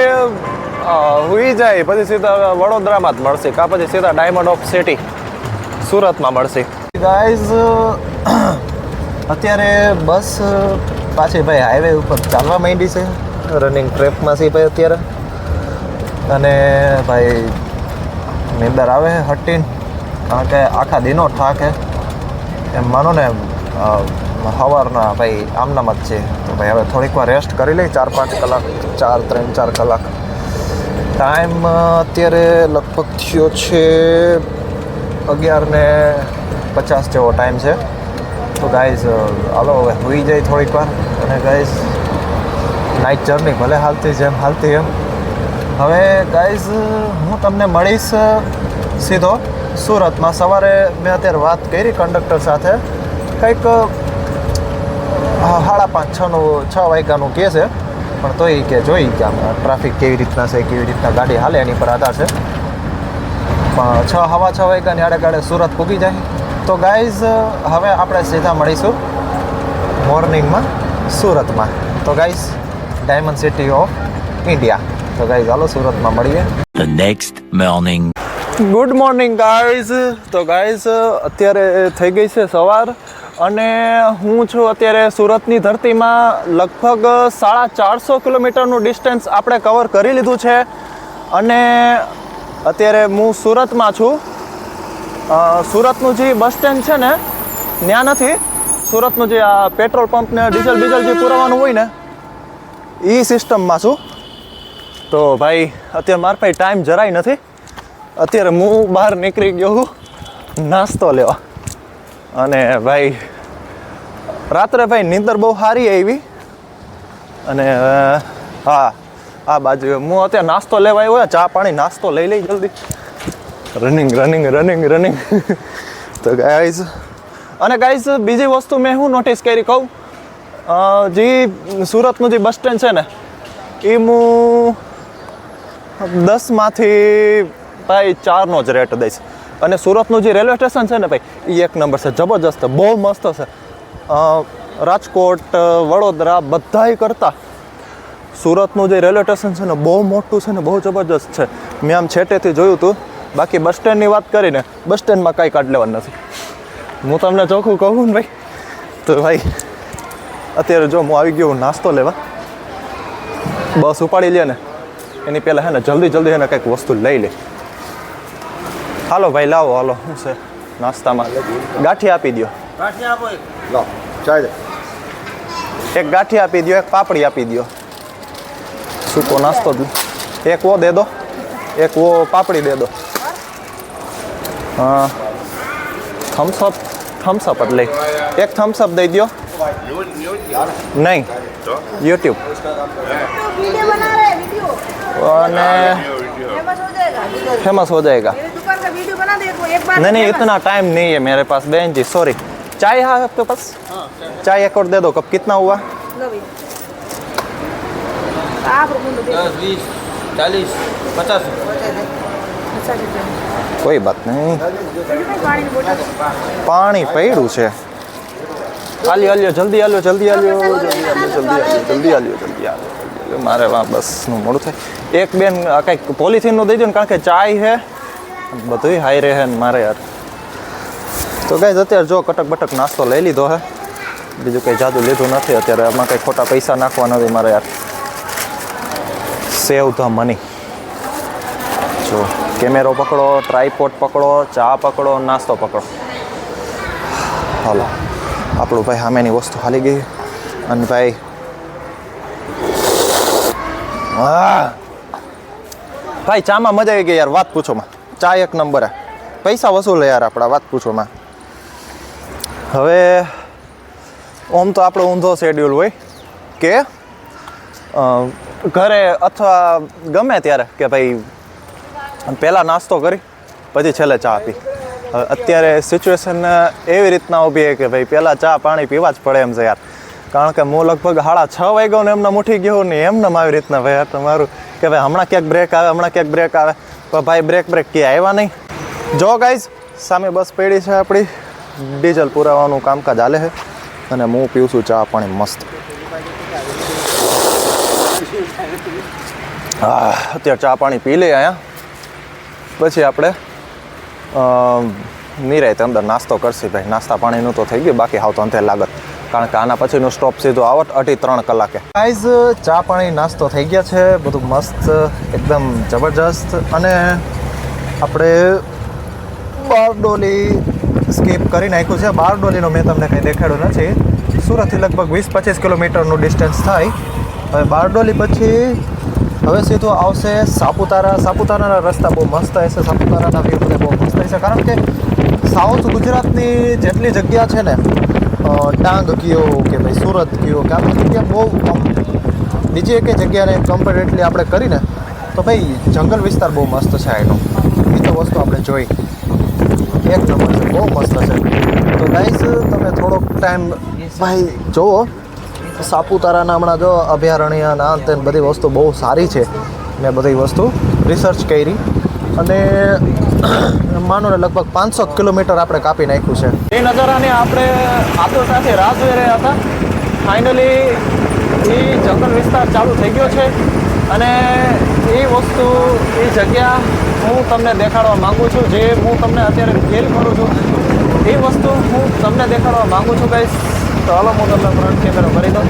હુઈ જાય પછી સીધા વડોદરામાં જ મળશે કાં પછી સીધા ડાયમંડ ઓફ સિટી સુરતમાં મળશે. ગાઈઝ અત્યારે બસ પાછી ભાઈ હાઈવે ઉપર ચાલવા માંડી છે, રનિંગ ટ્રેકમાં છે ભાઈ અત્યારે. અને ભાઈ નીંદર આવે છે હટીને, કારણ કે આખા દિનો થાક છે એમ માનો ને. સવારના ભાઈ આમનામ જ છે. તો ભાઈ હવે થોડીક વાર રેસ્ટ કરી લઈ, 4-5 કલાક, 3-4 કલાક. ટાઈમ અત્યારે લગભગ થયો છે 11:50 જેવો ટાઈમ છે. તો ગાઈઝ હાલો હવે સુઈ જાય થોડીક વાર. અને ગાઈઝ નાઇટ જર્ની ભલે હાલતી જેમ હાલતી એમ. હવે ગાઈઝ હું તમને મળીશ સીધો સુરતમાં. સવારે મેં અત્યારે વાત કરી કંડક્ટર સાથે, કંઈક 5:30-6 વાગ્યાનું કહે છે, પણ તોય કે જોઈ કે આમ ટ્રાફિક કેવી રીતના છે, કેવી રીતના ગાડી હાલે એની પર આધાર છે. પણ 6:15 વાગ્યાની આડે સુરત પૂગી જાય. તો ગાઈઝ હવે આપણે સીધા મળીશું મોર્નિંગમાં સુરતમાં. તો guys diamond city of India. તો ગાઈઝ હાલો સુરતમાં મળીએ. The next morning. Good morning guys. તો ગાઈઝ અત્યારે થઈ ગઈ છે સવાર અને હું છું અત્યારે સુરતની ધરતીમાં. લગભગ 450 કિલોમીટરનું ડિસ્ટન્સ આપણે કવર કરી લીધું છે અને અત્યારે હું સુરતમાં છું. સુરતનું જે બસ સ્ટેન્ડ છે ને ત્યાં નથી, સુરતનું જે આ પેટ્રોલ પંપ ને ડીઝલ જે પુરાવાનું હોય ને એ સિસ્ટમમાં છું. તો ભાઈ અત્યારે મારા પાસે ટાઈમ જરાય નથી. અત્યારે હું બહાર નીકળી ગયો છું નાસ્તો લેવા. અને ભાઈ રાત્રે ભાઈ નીંદર બહુ સારી આવી. અને હા આ બાજુ હું અત્યારે નાસ્તો લેવા આવ્યો, ચા પાણી નાસ્તો લઈ લઈ જલ્દી. રનિંગ તો ગાઈઝ અને ગાઈઝ બીજી વસ્તુ મેં શું નોટિસ કરી કહું, જે સુરતનું જે બસ સ્ટેન્ડ છે ને એ હું 10માંથી ભાઈ 4નો જ રેટ દઈશ. અને સુરતનું જે રેલવે સ્ટેશન છે ને ભાઈ એ એક નંબર છે, જબરજસ્ત, બહુ મસ્ત છે. રાજકોટ, વડોદરા બધાય કરતાં સુરતનું જે રેલવે સ્ટેશન છે ને બહુ મોટું છે ને બહુ જબરજસ્ત છે. મેં આમ છેટેથી જોયું હતું. બાકી બસ સ્ટેન્ડની વાત કરીને બસ સ્ટેન્ડમાં કાંઈ કાઢ લેવાનું નથી. હું તમને ચોખ્ખું કહું ને ભાઈ તો ભાઈ અત્યારે જો હું આવી ગયો નાસ્તો લેવા. બસ ઉપાડી લે ને એની પહેલાં હે ને જલ્દી હે ને કંઈક વસ્તુ લઈ લે. હાલો ભાઈ લાવો, હાલો શું છે નાસ્તામાં? ગાંઠી આપી દો. એક ગાંઠી આપી દો, એક પાપડી આપી દો. સૂકો નાસ્તો એક વો દે દો, એક વો પાપડી દે દો. હા થમ્સઅપ જ લઈ, એક થમ્સઅપ દઈ દો. નહીં YouTube અને फेमस हो जाएगा. नहीं इतना टाइम नहीं है मेरे पास बहन जी, सॉरी. चाय है आपके पास? चाय एक और दे दो. कब कितना हुआ? 10, 20, 40, 50. कोई बात नहीं. પાણી પડ્યું છે. હાલ્યો જલ્દી હાલ્યો. મારે વાં બસનું મોડું થાય. એક બેન કંઈક પોલિથીનનું દઈ દો ને, કારણ કે ચાય છે બધુંય હાઈ રહે ને મારે યાર. તો ગાઈઝ અત્યારે જો કટક બટક નાસ્તો લઈ લીધો હે, બીજું કંઈ જાદુ લીધું નથી અત્યારે. આમાં કંઈ ખોટા પૈસા નાખવા નથી મારે યાર. સેવ ધ મની. જો કેમેરો પકડો, ટ્રાયપોડ પકડો, ચા પકડો, નાસ્તો પકડો. હાલો આપણું ભાઈ સામેની વસ્તુ હાલી ગઈ. અને ભાઈ હા ભાઈ ચામાં મજા આવી ગઈ યાર, વાત પૂછોમાં. ચા એક નંબર. પૈસા વસૂલે યાર આપણા, વાત પૂછોમાં. હવે ઓમ તો આપણો ઊંધો શેડ્યુલ હોય કે ઘરે અથવા ગમે ત્યારે કે ભાઈ પહેલાં નાસ્તો કરી પછી છેલ્લે ચા પી. અત્યારે સિચ્યુએશન એવી રીતના ઊભી છે કે ભાઈ પહેલાં ચા પાણી પીવા જ પડે એમ છે યાર. કારણ કે હું લગભગ 6:30 વાગ્યો ને એમને ઉઠી ગયો ને એમને આવી રીતના ભાઈ યાર તમારું કે ભાઈ હમણાં ક્યાંક બ્રેક આવે પણ ભાઈ બ્રેક ક્યાંય આવ્યા નહીં. જો ગાઈઝ સામે બસ પડી છે આપણી, ડીઝલ પુરાવાનું કામકાજ હાલે છે અને હું પીવું છું ચા પાણી મસ્ત. અત્યારે ચા પાણી પી લઈએ અહીંયા, પછી આપણે નિરાયતે અંદર નાસ્તો કરશે ભાઈ. નાસ્તા પાણીનું તો થઈ ગયું, બાકી હાવ તો અંતે લાગત, કારણ કે આના પછીનું સ્ટોપ સીધો આવત 2.5-3 કલાકે. ગાઈઝ ચા પાણી નાસ્તો થઈ ગયા છે, બધું મસ્ત એકદમ જબરજસ્ત. અને આપણે બારડોલી સ્કીપ કરી નાખ્યું છે. બારડોલીનો મેં તમને કંઈ દેખાડ્યું નથી. સુરતથી લગભગ 20-25 કિલોમીટરનું ડિસ્ટન્સ થાય. હવે બારડોલી પછી હવે સીધું આવશે સાપુતારા. સાપુતારાના રસ્તા બહુ મસ્ત હશે, સાપુતારાના વ્યૂ બધા બહુ મસ્ત હશે, કારણ કે સાઉથ ગુજરાતની જેટલી જગ્યા છે ને, ડાંગ કયો કે ભાઈ સુરત કયો કે આ બધી જગ્યા બહુ બીજી એક જગ્યાને કમ્પેરેટલી આપણે કરીને તો ભાઈ જંગલ વિસ્તાર બહુ મસ્ત છે એનો. એ તો વસ્તુ આપણે જોઈ એક નંબર છે, બહુ મસ્ત છે. તો ગાઈસ તમે થોડોક ટાઈમ ભાઈ જુઓ સાપુતારાના હમણાં જો અભયારણ્ય ના તે બધી વસ્તુ બહુ સારી છે. મેં બધી વસ્તુ રિસર્ચ કરી અને માનો ને લગભગ 500 કિલોમીટર આપણે કાપી નાખ્યું છે. એ નજારાને આપણે આતુરતાથી રાહ જોઈ રહ્યા હતા. ફાઇનલી એ જંગલ વિસ્તાર ચાલુ થઈ ગયો છે અને એ વસ્તુ એ જગ્યા હું તમને દેખાડવા માગું છું, જે હું તમને અત્યારે ફીલ કરું છું એ વસ્તુ હું તમને દેખાડવા માગું છું ગાઈસ. તો હાલો હું તમને ફ્રન્ટ કેમેરો કરી દઉં.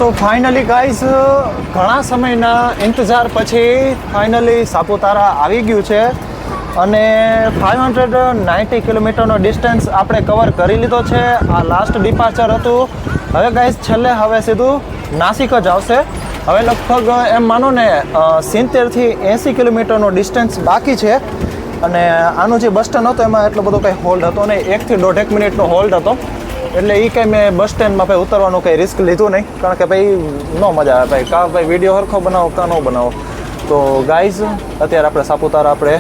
તો ફાઇનલી ગાઈઝ ઘણા સમયના ઇંતજાર પછી ફાઇનલી સાપુતારા આવી ગયું છે અને 590 કિલોમીટરનો ડિસ્ટન્સ આપણે કવર કરી લીધો છે. આ લાસ્ટ ડિપાર્ચર હતું. હવે ગાઈઝ છેલ્લે હવે સીધું નાસિક જ આવશે. હવે લગભગ એમ માનો ને 70થી 80 કિલોમીટરનો ડિસ્ટન્સ બાકી છે અને આનું જે બસ સ્ટેન્ડ હતો એમાં એટલો બધો કંઈ હોલ્ડ હતો નહીં. 1 થી 1.5 મિનિટનો હોલ્ડ હતો એટલે એ કંઈ મેં બસ સ્ટેન્ડમાં ભાઈ ઉતરવાનું કંઈ રિસ્ક લીધું નહીં કારણ કે ભાઈ ન મજા આવે ભાઈ કાં ભાઈ વિડીયો સરખો બનાવો કાં ન બનાવો. તો ગાઈઝ અત્યારે આપણે સાપુતારા આપણે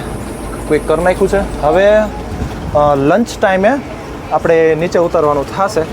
ક્વિક કરી નાખ્યું છે. હવે લંચ ટાઈમે આપણે નીચે ઉતરવાનું થશે.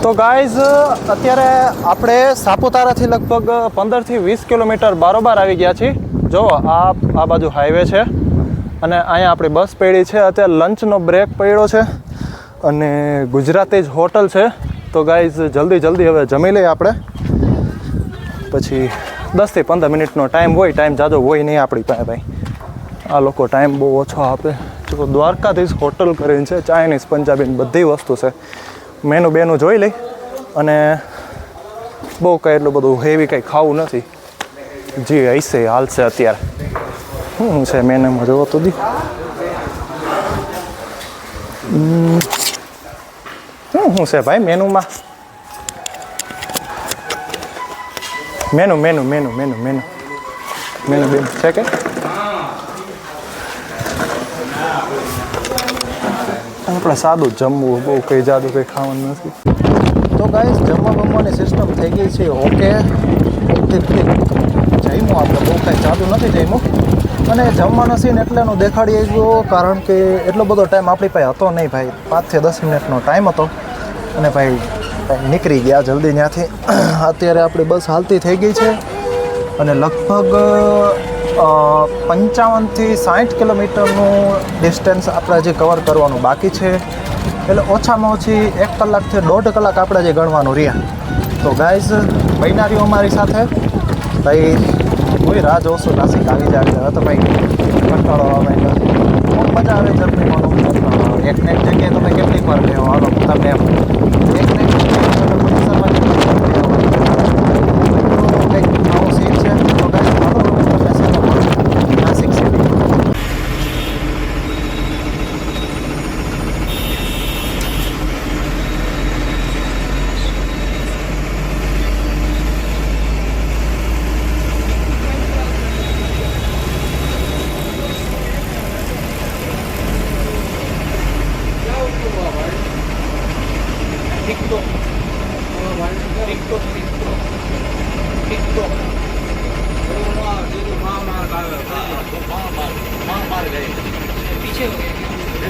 તો ગાઈઝ અત્યારે આપણે સાપુતારાથી લગભગ 15થી 20 કિલોમીટર બારોબાર આવી ગયા છીએ. જો આ બાજુ હાઈવે છે અને અહીંયા આપણી બસ પડી છે. અત્યારે લંચનો બ્રેક પડ્યો છે અને ગુજરાતી જ હોટલ છે. તો ગાઈઝ જલ્દી હવે જમી લઈએ આપણે. પછી 10 થી 15 મિનિટનો ટાઈમ હોય. ટાઈમ જાજો હોય નહીં આપણી પાસે ભાઈ. આ લોકો ટાઈમ બહુ ઓછો આપે. જો દ્વારકાધીશ હોટલ કરીને છે. ચાઇનીઝ પંજાબી બધી વસ્તુ છે. મેનુ જોઈ લઈ અને બહુ કંઈ એટલું બધું હેવી કંઈ ખાવું નથી. જે હશે હાલશે અત્યારે. શું છે મેનુમાં જોવો તો દી. શું છે ભાઈ મેનુમાં? મેનુ બેન છે કે? આપણે સાદું જમવું, બહુ કંઈ જાદુ કંઈ ખાવાનું નથી. તો ગાઈસ જમવા બમવાની સિસ્ટમ થઈ ગઈ છે ઓકે. જમ્યું આપણે, બહુ કાંઈ જાદુ નથી જમ્યું. અને જમવાના સીન એટલેનું દેખાડી ગયો કારણ કે એટલો બધો ટાઈમ આપણી પાસે હતો નહીં ભાઈ. 5 થી 10 મિનિટનો ટાઈમ હતો અને ભાઈ નીકળી ગયા જલ્દી ત્યાંથી. અત્યારે આપણી બસ હાલતી થઈ ગઈ છે અને લગભગ 55 થી 60 કિલોમીટરનું ડિસ્ટન્સ આપણે હજી કવર કરવાનું બાકી છે. એટલે ઓછામાં ઓછી 1 કલાકથી 1.5 કલાક આપણે જે ગણવાનું રહ્યા. તો ગાઈઝ બન્યા રહ્યો અમારી સાથે. ભાઈ કોઈ રાહ જોશું નાસિક આવી જાય હવે તો ભાઈ કંટાળો આવે બહુ મજા આવે જર્નીમાં. એકને એક જગ્યાએ તમે કેટલીક વાર ગયો હાલો તમને એમ એકને એક જગ્યાએ કંઈક નવો સીન છે. તો ગાઈઝ હાલો તમને સાથે મળું નાસિક સિટી.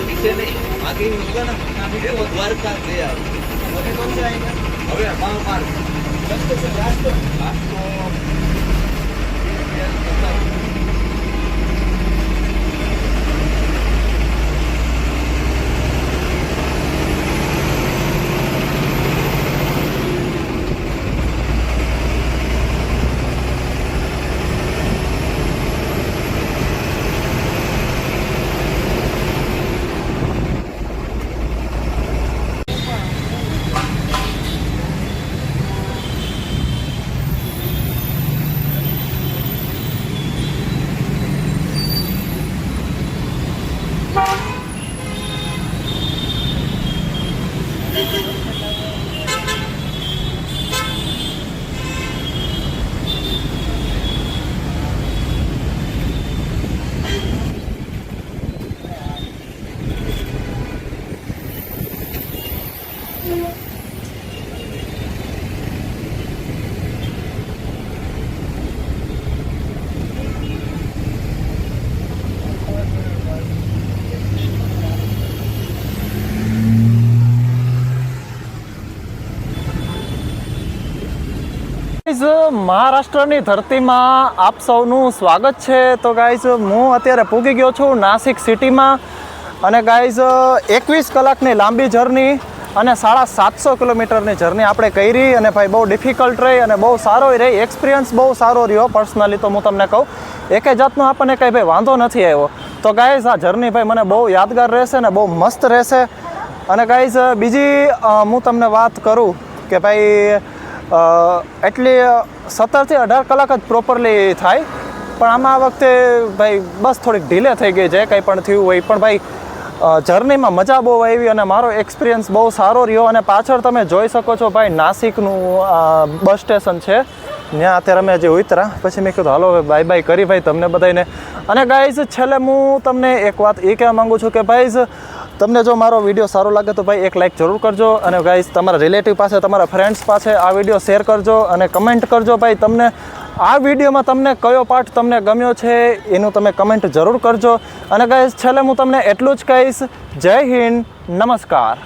पीछे नहीं आगे ही होगा ना वो द्वारका गया मुझे कौन से आएगा अबे महामार्ग रास्ते से रास्ते મહારાષ્ટ્રની ધરતીમાં આપ સૌનું સ્વાગત છે. તો ગાઈઝ હું અત્યારે પૂગી ગયો છું નાસિક સિટીમાં. અને ગાઈઝ 21 કલાકની લાંબી જર્ની અને 750 કિલોમીટરની જર્ની આપણે કરી. અને ભાઈ બહુ ડિફિકલ્ટ રહી અને બહુ સારો રહી. એક્સપિરિયન્સ બહુ સારો રહ્યો પર્સનલી. તો હું તમને કહું એકે જાતનો આપણને કંઈ ભાઈ વાંધો નથી આવ્યો. તો ગાઈઝ આ જર્ની ભાઈ મને બહુ યાદગાર રહેશે ને બહુ મસ્ત રહેશે. અને ગાઈઝ બીજી હું તમને વાત કરું કે ભાઈ એટલી 17 થી 18 કલાક જ પ્રોપરલી થાય. પણ આમાં આ વખતે ભાઈ બસ થોડીક ઢીલે થઈ ગઈ છે કંઈ પણ થયું હોય. પણ ભાઈ જર્નીમાં મજા બહુ આવી અને મારો એક્સપિરિયન્સ બહુ સારો રહ્યો. અને પાછળ તમે જોઈ શકો છો ભાઈ નાસિકનું બસ સ્ટેશન છે. ત્યાં અત્યારે અમે જે ઉતરા પછી મેં કીધું હાલો હવે બાય બાય કરી ભાઈ તમને બધાને. અને ગાઈઝ છેલ્લે હું તમને એક વાત એ કહેવા માગું છું કે ભાઈ તમને જો મારો વિડીયો સારો લાગે તો ભાઈ એક લાઇક જરૂર કરજો. અને ગાઈઝ તમારા રિલેટિવ પાસે તમારા ફ્રેન્ડ્સ પાસે આ વિડીયો શેર કરજો અને કમેન્ટ કરજો ભાઈ તમને આ વિડીયોમાં તમને કયો પાર્ટ તમને ગમ્યો છે એનું તમે કમેન્ટ જરૂર કરજો. અને ગાઈઝ છેલ્લે હું તમને એટલું જ કહીશ જય હિન્દ નમસ્કાર.